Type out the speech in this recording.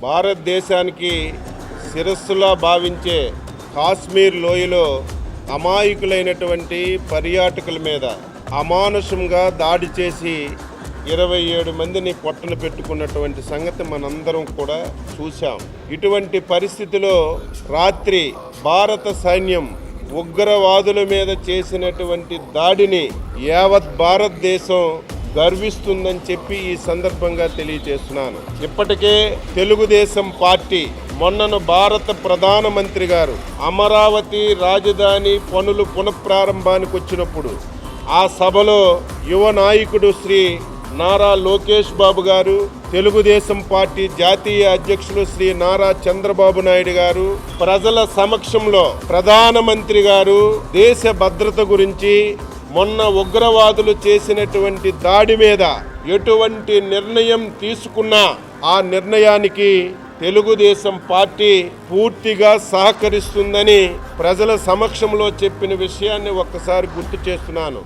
భారతదేశానికి శిరస్సులా భావించే కాశ్మీర్ లోయలో అమాయకులైనటువంటి పర్యాటకుల మీద అమానుషంగా దాడి చేసి 27 మందిని పొట్టన పెట్టుకున్నటువంటి సంగతి మనందరం కూడా చూశాం. ఇటువంటి పరిస్థితిలో రాత్రి భారత సైన్యం ఉగ్రవాదుల మీద చేసినటువంటి దాడిని యావత్ భారతదేశం గర్విస్తుందని చెప్పి ఈ సందర్భంగా తెలియజేస్తున్నాను. ఇప్పటికే తెలుగుదేశం పార్టీ మొన్నను భారత ప్రధానమంత్రి గారు అమరావతి రాజధాని పనులు పునఃప్రారంభానికి వచ్చినప్పుడు ఆ సభలో యువ నాయకుడు శ్రీ నారా లోకేష్ బాబు గారు, తెలుగుదేశం పార్టీ జాతీయ అధ్యక్షులు శ్రీ నారా చంద్రబాబు నాయుడు గారు ప్రజల సమక్షంలో ప్రధానమంత్రి గారు దేశ భద్రత గురించి, మొన్న ఉగ్రవాదులు చేసినటువంటి దాడి మీద ఎటువంటి నిర్ణయం తీసుకున్నా ఆ నిర్ణయానికి తెలుగుదేశం పార్టీ పూర్తిగా సహకరిస్తుందని ప్రజల సమక్షంలో చెప్పిన విషయాన్ని ఒక్కసారి గుర్తు చేస్తున్నాను.